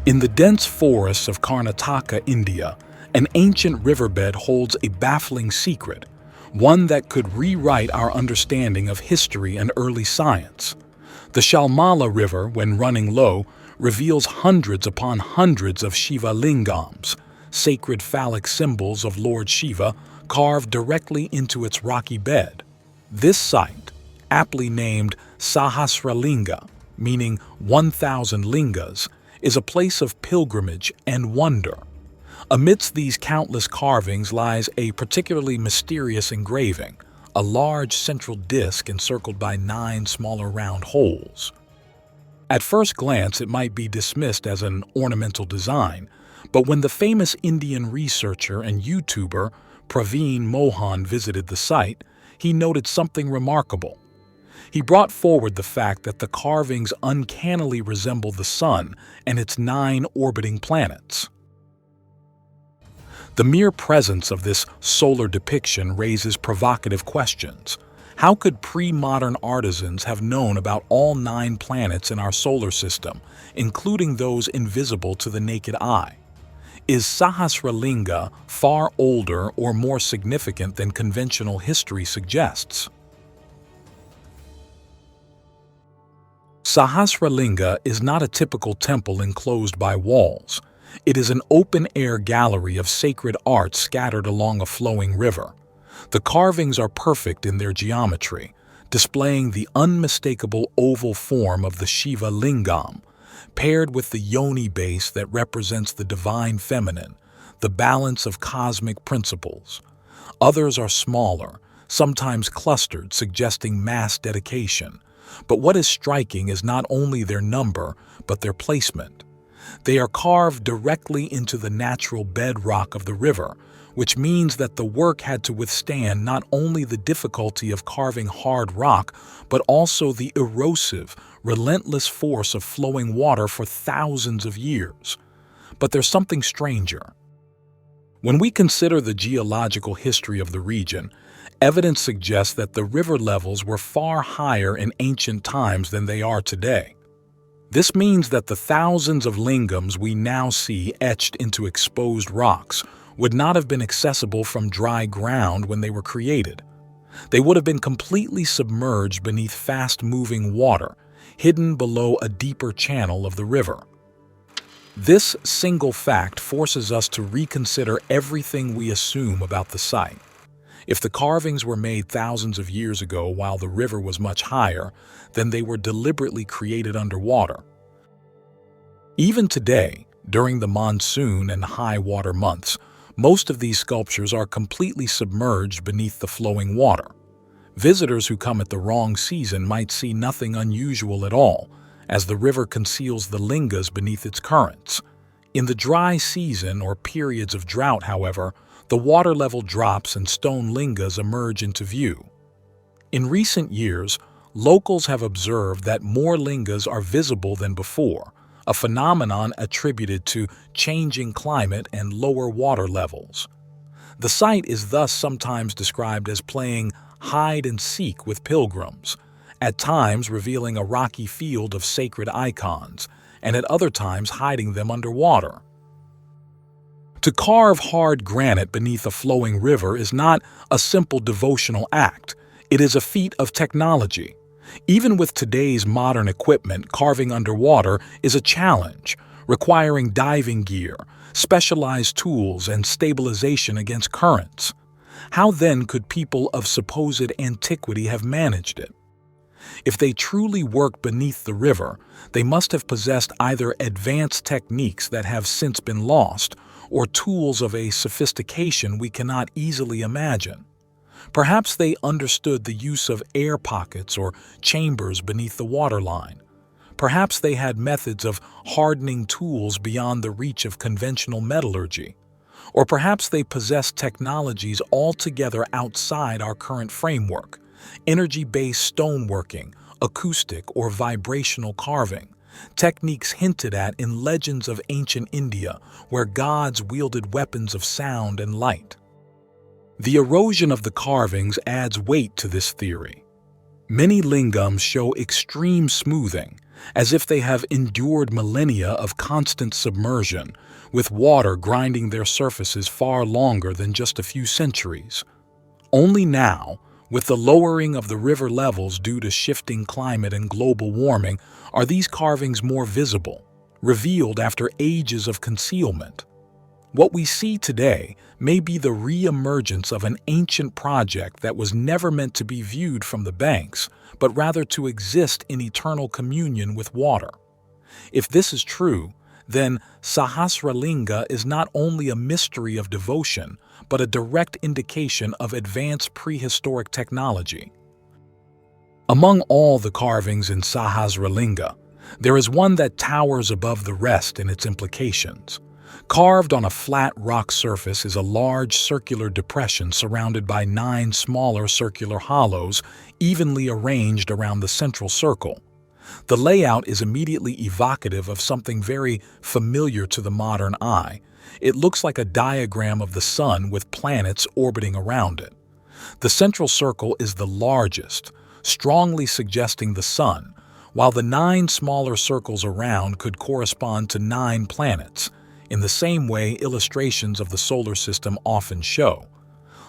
In the dense forests of Karnataka, India, an ancient riverbed holds a baffling secret, one that could rewrite our understanding of history and early science. The Shalmala River, when running low, reveals hundreds upon hundreds of Shiva Lingams, sacred phallic symbols of Lord Shiva, carved directly into its rocky bed. This site, aptly named Sahasra Linga, meaning 1,000 lingas, is a place of pilgrimage and wonder. Amidst these countless carvings lies a particularly mysterious engraving, a large central disc encircled by 9 smaller round holes. At first glance, it might be dismissed as an ornamental design, but when the famous Indian researcher and YouTuber Praveen Mohan visited the site, he noted something remarkable. He brought forward the fact that the carvings uncannily resemble the Sun and its 9 orbiting planets. The mere presence of this solar depiction raises provocative questions. How could pre-modern artisans have known about all 9 planets in our solar system, including those invisible to the naked eye? Is Sahasralinga far older or more significant than conventional history suggests? Sahasralinga is not a typical temple enclosed by walls. It is an open-air gallery of sacred art scattered along a flowing river. The carvings are perfect in their geometry, displaying the unmistakable oval form of the Shiva Lingam, paired with the yoni base that represents the divine feminine, the balance of cosmic principles. Others are smaller, sometimes clustered, suggesting mass dedication. But what is striking is not only their number, but their placement. They are carved directly into the natural bedrock of the river, which means that the work had to withstand not only the difficulty of carving hard rock, but also the erosive, relentless force of flowing water for thousands of years. But there's something stranger. When we consider the geological history of the region, evidence suggests that the river levels were far higher in ancient times than they are today. This means that the thousands of lingams we now see etched into exposed rocks would not have been accessible from dry ground when they were created. They would have been completely submerged beneath fast-moving water, hidden below a deeper channel of the river. This single fact forces us to reconsider everything we assume about the site. If the carvings were made thousands of years ago while the river was much higher, then they were deliberately created underwater. Even today, during the monsoon and high water months, most of these sculptures are completely submerged beneath the flowing water. Visitors who come at the wrong season might see nothing unusual at all, as the river conceals the lingas beneath its currents. In the dry season or periods of drought, however, the water level drops and stone lingas emerge into view. In recent years, locals have observed that more lingas are visible than before, a phenomenon attributed to changing climate and lower water levels. The site is thus sometimes described as playing hide and seek with pilgrims, at times revealing a rocky field of sacred icons, and at other times hiding them underwater. To carve hard granite beneath a flowing river is not a simple devotional act. It is a feat of technology. Even with today's modern equipment, carving underwater is a challenge, requiring diving gear, specialized tools, and stabilization against currents. How then could people of supposed antiquity have managed it? If they truly worked beneath the river, they must have possessed either advanced techniques that have since been lost, or tools of a sophistication we cannot easily imagine. Perhaps they understood the use of air pockets or chambers beneath the waterline. Perhaps they had methods of hardening tools beyond the reach of conventional metallurgy. Or perhaps they possessed technologies altogether outside our current framework: energy-based stoneworking, acoustic or vibrational carving, techniques hinted at in legends of ancient India where gods wielded weapons of sound and light. The erosion of the carvings adds weight to this theory. Many lingams show extreme smoothing, as if they have endured millennia of constant submersion, with water grinding their surfaces far longer than just a few centuries. Only now, with the lowering of the river levels due to shifting climate and global warming, are these carvings more visible, revealed after ages of concealment. What we see today may be the re-emergence of an ancient project that was never meant to be viewed from the banks, but rather to exist in eternal communion with water. If this is true, then Sahasralinga is not only a mystery of devotion, but a direct indication of advanced prehistoric technology. Among all the carvings in Sahasralinga, there is one that towers above the rest in its implications. Carved on a flat rock surface is a large circular depression surrounded by 9 smaller circular hollows evenly arranged around the central circle. The layout is immediately evocative of something very familiar to the modern eye. It looks like a diagram of the sun with planets orbiting around it. The central circle is the largest, strongly suggesting the sun, while the 9 smaller circles around could correspond to 9 planets, in the same way illustrations of the solar system often show.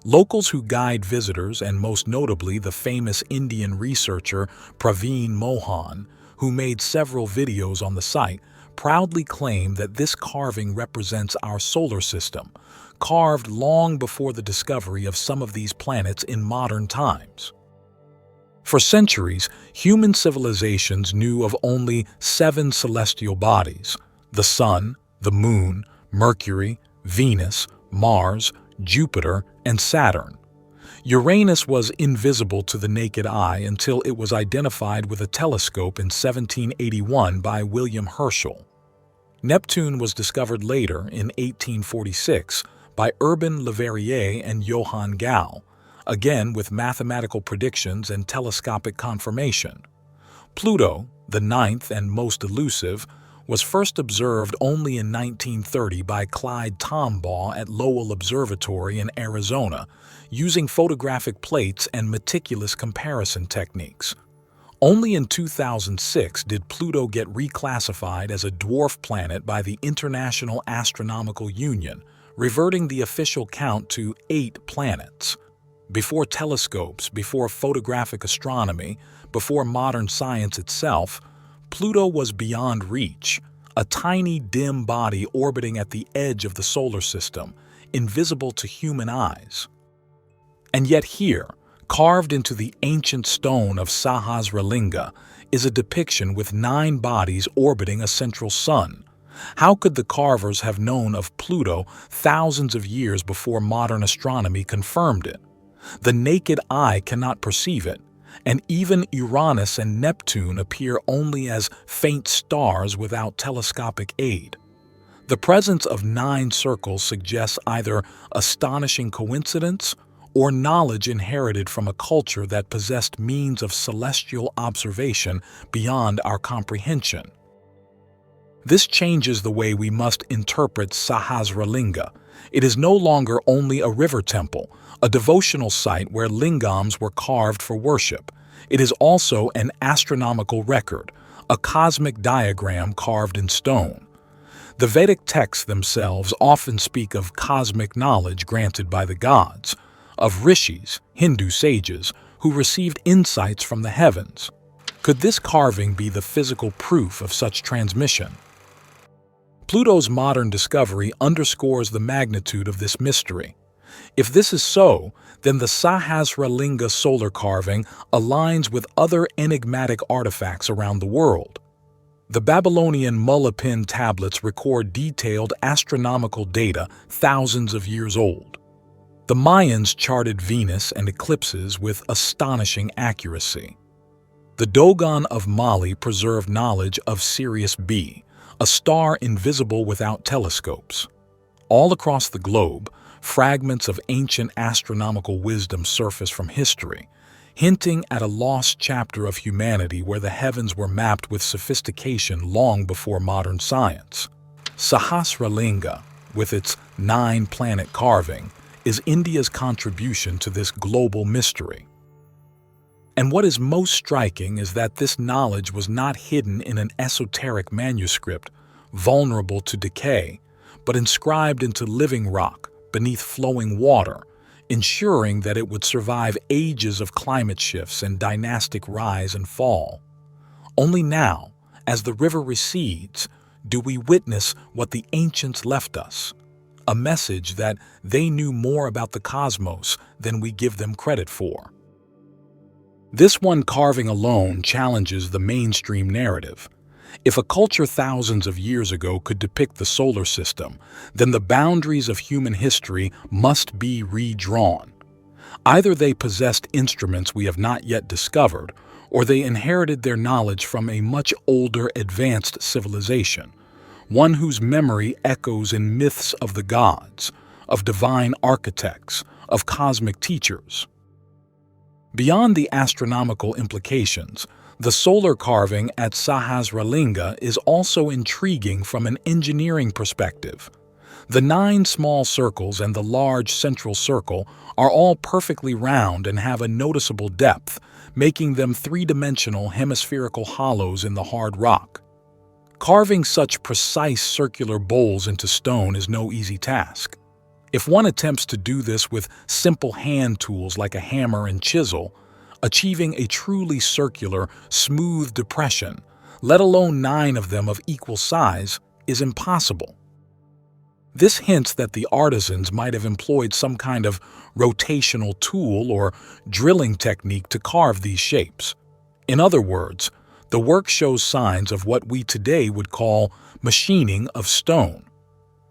Locals who guide visitors, and most notably the famous Indian researcher Praveen Mohan, who made several videos on the site, proudly claim that this carving represents our solar system, carved long before the discovery of some of these planets in modern times. For centuries, human civilizations knew of only 7 celestial bodies: the Sun, the Moon, Mercury, Venus, Mars, Jupiter, and Saturn. Uranus was invisible to the naked eye until it was identified with a telescope in 1781 by William Herschel. Neptune was discovered later in 1846 by Urbain Le Verrier and Johann Galle, again with mathematical predictions and telescopic confirmation. Pluto, the 9th and most elusive, was first observed only in 1930 by Clyde Tombaugh at Lowell Observatory in Arizona, using photographic plates and meticulous comparison techniques. Only in 2006 did Pluto get reclassified as a dwarf planet by the International Astronomical Union, reverting the official count to 8 planets. Before telescopes, before photographic astronomy, before modern science itself, Pluto was beyond reach, a tiny dim body orbiting at the edge of the solar system, invisible to human eyes. And yet here, carved into the ancient stone of Sahasralinga, is a depiction with 9 bodies orbiting a central sun. How could the carvers have known of Pluto thousands of years before modern astronomy confirmed it? The naked eye cannot perceive it, and even Uranus and Neptune appear only as faint stars without telescopic aid. The presence of 9 circles suggests either astonishing coincidence or knowledge inherited from a culture that possessed means of celestial observation beyond our comprehension. This changes the way we must interpret Sahasralinga. It is no longer only a river temple, a devotional site where lingams were carved for worship. It is also an astronomical record, a cosmic diagram carved in stone. The Vedic texts themselves often speak of cosmic knowledge granted by the gods, of rishis, Hindu sages, who received insights from the heavens. Could this carving be the physical proof of such transmission? Pluto's modern discovery underscores the magnitude of this mystery. If this is so, then the Sahasralinga solar carving aligns with other enigmatic artifacts around the world. The Babylonian Mulapin tablets record detailed astronomical data thousands of years old. The Mayans charted Venus and eclipses with astonishing accuracy. The Dogon of Mali preserved knowledge of Sirius B, a star invisible without telescopes. All across the globe, fragments of ancient astronomical wisdom surface from history, hinting at a lost chapter of humanity where the heavens were mapped with sophistication long before modern science. Sahasralinga, with its 9-planet carving, is India's contribution to this global mystery. And what is most striking is that this knowledge was not hidden in an esoteric manuscript, vulnerable to decay, but inscribed into living rock beneath flowing water, ensuring that it would survive ages of climate shifts and dynastic rise and fall. Only now, as the river recedes, do we witness what the ancients left us, a message that they knew more about the cosmos than we give them credit for. This one carving alone challenges the mainstream narrative. If a culture thousands of years ago could depict the solar system, then the boundaries of human history must be redrawn. Either they possessed instruments we have not yet discovered, or they inherited their knowledge from a much older, advanced civilization, one whose memory echoes in myths of the gods, of divine architects, of cosmic teachers. Beyond the astronomical implications, the solar carving at Sahasralinga is also intriguing from an engineering perspective. The 9 small circles and the large central circle are all perfectly round and have a noticeable depth, making them 3-dimensional hemispherical hollows in the hard rock. Carving such precise circular bowls into stone is no easy task. If one attempts to do this with simple hand tools like a hammer and chisel, achieving a truly circular, smooth depression, let alone 9 of them of equal size, is impossible. This hints that the artisans might have employed some kind of rotational tool or drilling technique to carve these shapes. In other words, the work shows signs of what we today would call machining of stone.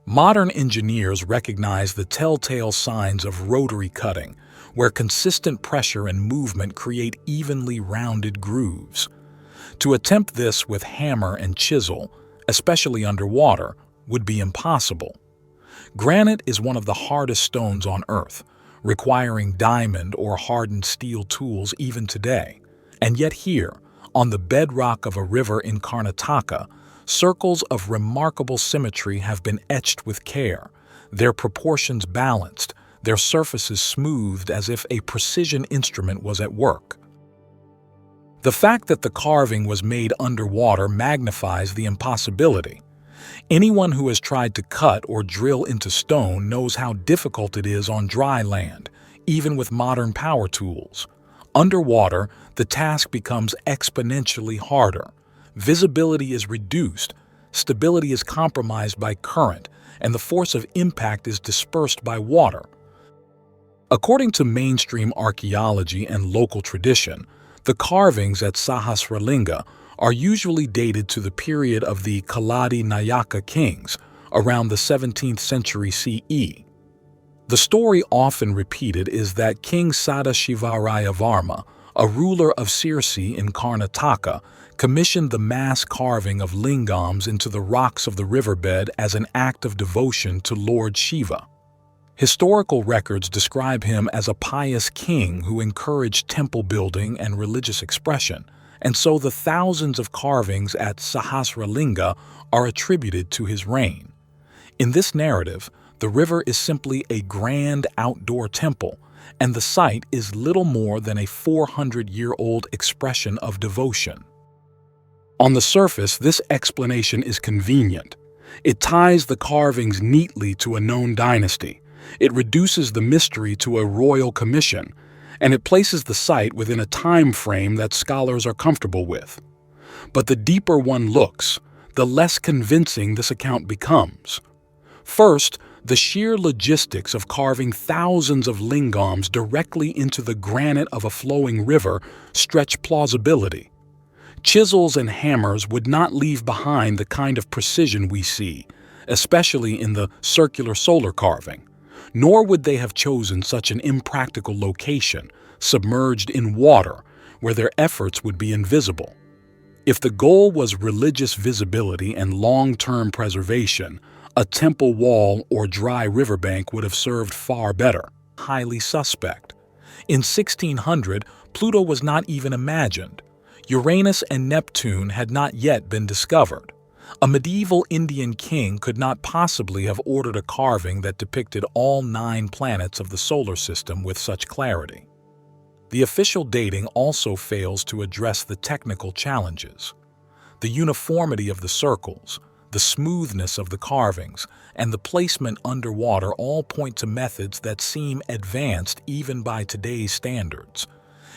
Modern engineers recognize the telltale signs of rotary cutting, where consistent pressure and movement create evenly rounded grooves. To attempt this with hammer and chisel, especially underwater, would be impossible. Granite is one of the hardest stones on Earth, requiring diamond or hardened steel tools even today. And yet here, on the bedrock of a river in Karnataka, circles of remarkable symmetry have been etched with care, their proportions balanced, their surfaces smoothed as if a precision instrument was at work. The fact that the carving was made underwater magnifies the impossibility. Anyone who has tried to cut or drill into stone knows how difficult it is on dry land, even with modern power tools. Underwater, the task becomes exponentially harder. Visibility is reduced, stability is compromised by current, and the force of impact is dispersed by water. According to mainstream archaeology and local tradition, the carvings at Sahasralinga are usually dated to the period of the Kaladi Nayaka kings, around the 17th century CE. The story often repeated is that King Sadashivaraya Varma, a ruler of Sirsi in Karnataka, commissioned the mass carving of lingams into the rocks of the riverbed as an act of devotion to Lord Shiva. Historical records describe him as a pious king who encouraged temple building and religious expression, and so the thousands of carvings at Sahasralinga are attributed to his reign. In this narrative, the river is simply a grand outdoor temple, and the site is little more than a 400-year-old expression of devotion. On the surface, this explanation is convenient. It ties the carvings neatly to a known dynasty. It reduces the mystery to a royal commission, and it places the site within a time frame that scholars are comfortable with. But the deeper one looks, the less convincing this account becomes. First, the sheer logistics of carving thousands of lingams directly into the granite of a flowing river stretch plausibility. Chisels and hammers would not leave behind the kind of precision we see, especially in the circular solar carving. Nor would they have chosen such an impractical location, submerged in water, where their efforts would be invisible. If the goal was religious visibility and long-term preservation, a temple wall or dry riverbank would have served far better. Highly suspect. In 1600, Pluto was not even imagined. Uranus and Neptune had not yet been discovered. A medieval Indian king could not possibly have ordered a carving that depicted all 9 planets of the solar system with such clarity. The official dating also fails to address the technical challenges. The uniformity of the circles, the smoothness of the carvings, and the placement underwater all point to methods that seem advanced even by today's standards.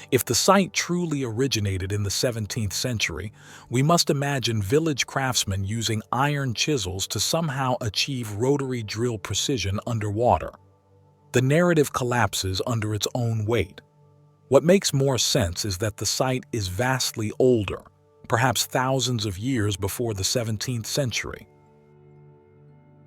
If the site truly originated in the 17th century, we must imagine village craftsmen using iron chisels to somehow achieve rotary drill precision underwater. The narrative collapses under its own weight. What makes more sense is that the site is vastly older, perhaps thousands of years before the 17th century.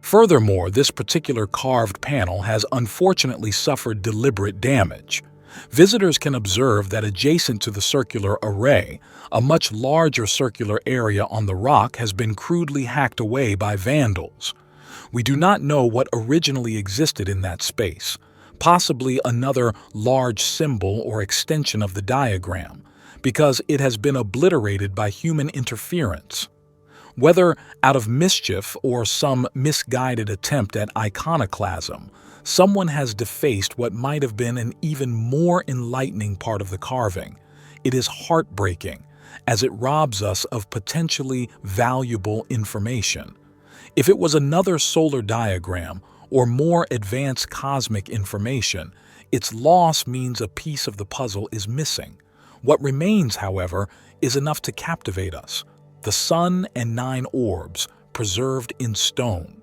Furthermore, this particular carved panel has unfortunately suffered deliberate damage. Visitors can observe that adjacent to the circular array, a much larger circular area on the rock has been crudely hacked away by vandals. We do not know what originally existed in that space, possibly another large symbol or extension of the diagram, because it has been obliterated by human interference. Whether out of mischief or some misguided attempt at iconoclasm, someone has defaced what might have been an even more enlightening part of the carving. It is heartbreaking, as it robs us of potentially valuable information. If it was another solar diagram or more advanced cosmic information, its loss means a piece of the puzzle is missing. What remains, however, is enough to captivate us: the sun and 9 orbs preserved in stone.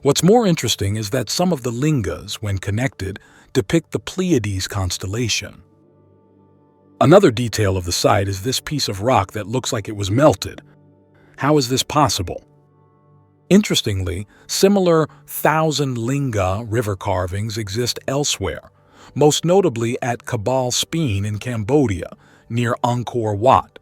What's more interesting is that some of the lingas, when connected, depict the Pleiades constellation. Another detail of the site is this piece of rock that looks like it was melted. How is this possible? Interestingly, similar Thousand Linga river carvings exist elsewhere, most notably at Kabal Speen in Cambodia, near Angkor Wat.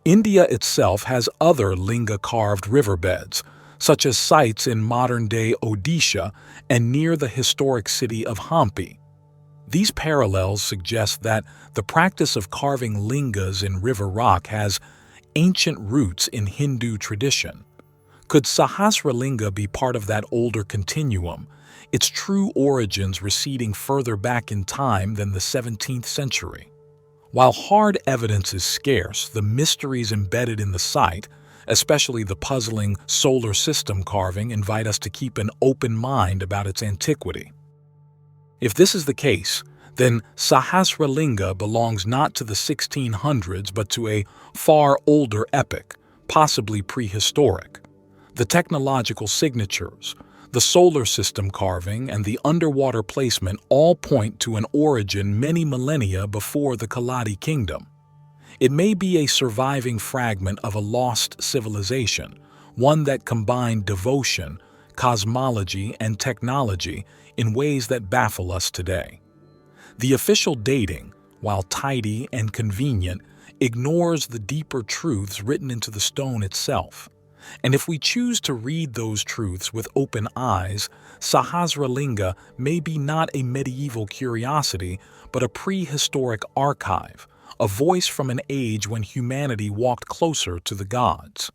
India itself has other Linga-carved riverbeds, such as sites in modern-day Odisha and near the historic city of Hampi. These parallels suggest that the practice of carving lingas in river rock has ancient roots in Hindu tradition. Could Sahasralinga be part of that older continuum, its true origins receding further back in time than the 17th century? While hard evidence is scarce, the mysteries embedded in the site, especially the puzzling solar system carving, invite us to keep an open mind about its antiquity. If this is the case, then Sahasralinga belongs not to the 1600s but to a far older epoch, possibly prehistoric. The technological signatures, the solar system carving, and the underwater placement all point to an origin many millennia before the Kaladi Kingdom. It may be a surviving fragment of a lost civilization, one that combined devotion, cosmology, and technology in ways that baffle us today. The official dating, while tidy and convenient, ignores the deeper truths written into the stone itself. And if we choose to read those truths with open eyes, Sahasralinga may be not a medieval curiosity, but a prehistoric archive, a voice from an age when humanity walked closer to the gods.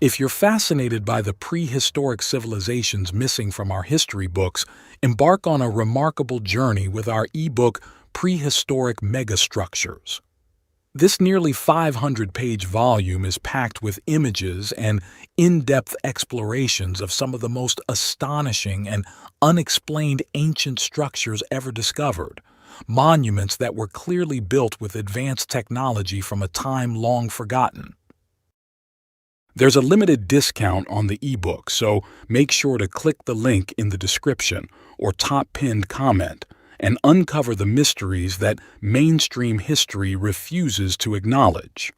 If you're fascinated by the prehistoric civilizations missing from our history books, embark on a remarkable journey with our ebook, Prehistoric Megastructures. This nearly 500-page volume is packed with images and in-depth explorations of some of the most astonishing and unexplained ancient structures ever discovered, monuments that were clearly built with advanced technology from a time long forgotten. There's a limited discount on the ebook, so make sure to click the link in the description or top pinned comment and uncover the mysteries that mainstream history refuses to acknowledge.